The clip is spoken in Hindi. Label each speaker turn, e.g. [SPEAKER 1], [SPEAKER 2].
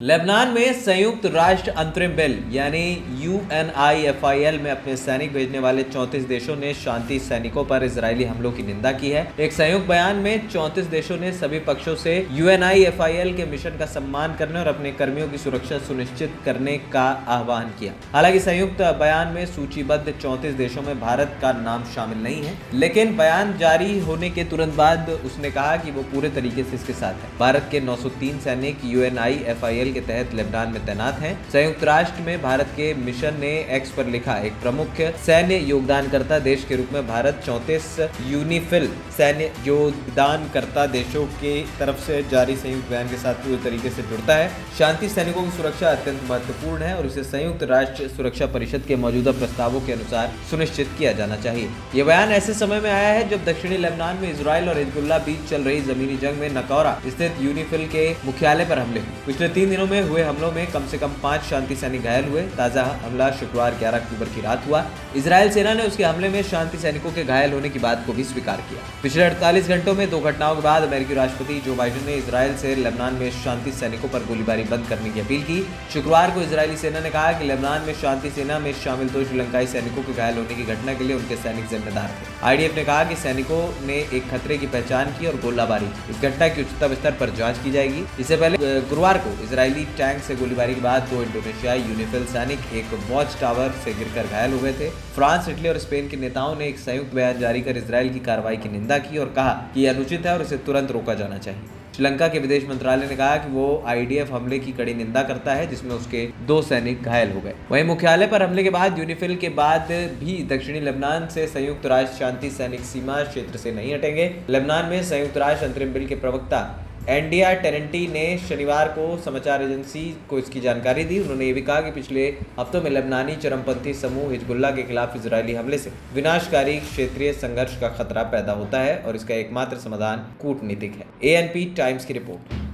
[SPEAKER 1] लेबनान में संयुक्त राष्ट्र अंतरिम बिल यानी UNIFIL में अपने सैनिक भेजने वाले 34 देशों ने शांति सैनिकों पर इजरायली हमलों की निंदा की है। एक संयुक्त बयान में 34 देशों ने सभी पक्षों से UNIFIL के मिशन का सम्मान करने और अपने कर्मियों की सुरक्षा सुनिश्चित करने का आह्वान किया। हालांकि संयुक्त बयान में सूचीबद्ध 34 देशों में भारत का नाम शामिल नहीं है, लेकिन बयान जारी होने के तुरंत बाद उसने कहा कि वो पूरे तरीके से इसके साथ है। भारत के 903 सैनिक UNIFIL के तहत लेबनान में तैनात हैं। संयुक्त राष्ट्र में भारत के मिशन ने एक्स पर लिखा, एक प्रमुख सैन्य योगदानकर्ता देश के रूप में भारत 34 यूनिफिल सैन्य योगदानकर्ता देशों के तरफ से जारी संयुक्त बयान के साथ पूरी तरीके से जुड़ता है। शांति सैनिकों की सुरक्षा अत्यंत महत्वपूर्ण है और इसे संयुक्त राष्ट्र सुरक्षा परिषद के मौजूदा प्रस्तावों के अनुसार सुनिश्चित किया जाना चाहिए। यह बयान ऐसे समय में आया है जब दक्षिणी लेबनान में इजराइल और हिजबुल्लाह बीच चल रही जमीनी जंग में नकौरा स्थित यूनिफिल के मुख्यालय पर हमले हुए। पिछले 3 दिनों में हुए हमलों में कम से कम 5 शांति सैनिक घायल हुए। ताजा हमला शुक्रवार 11 अक्टूबर की रात हुआ। इजराइल सेना ने उसके हमले में शांति सैनिकों के घायल होने की बात को भी स्वीकार किया। पिछले 48 घंटों में 2 घटनाओं के बाद अमेरिकी राष्ट्रपति जो बाइडेन ने इजराइल से लेबनान में शांति सैनिकों पर गोलीबारी बंद करने की अपील की। शुक्रवार को इजरायली सेना ने कहा कि लेबनान में शांति सेना में शामिल 2 श्रीलंकाई सैनिकों के घायल होने की घटना के लिए उनके सैनिक जिम्मेदार थे। IDF ने कहा कि सैनिकों ने एक खतरे की पहचान की और गोलाबारी की। इस घटना की उच्चतम स्तर पर जांच की जाएगी। इससे पहले गुरुवार को इजरायली टैंक से गोलीबारी के बाद 2 इंडोनेशियाई यूनिफिल सैनिक एक वॉच टावर से गिरकर घायल हो गए थे। फ्रांस, इटली और स्पेन के नेताओं ने एक संयुक्त बयान जारी कर इजराइल की कार्रवाई की निंदा की और कहा कि यह अनुचित है और इसे तुरंत रोका जाना चाहिए। श्रीलंका के विदेश मंत्रालय ने कहा कि वो IDF हमले की कड़ी निंदा करता है जिसमें उसके 2 सैनिक घायल हो गए। वहीं मुख्यालय पर हमले के बाद यूनिफिल के बाद भी दक्षिणी लेबनान से संयुक्त राष्ट्र शांति सैनिक सीमा क्षेत्र से नहीं हटेंगे। लेबनान में संयुक्त राष्ट्र अंतरिम बिल के प्रवक्ता एंडिया टेरेंटी ने शनिवार को समाचार एजेंसी को इसकी जानकारी दी। उन्होंने ये भी कहा कि पिछले हफ्तों में लेबनानी चरमपंथी समूह हिजबुल्लाह के खिलाफ इजरायली हमले से विनाशकारी क्षेत्रीय संघर्ष का खतरा पैदा होता है और इसका एकमात्र समाधान कूटनीतिक है। ANP टाइम्स की रिपोर्ट।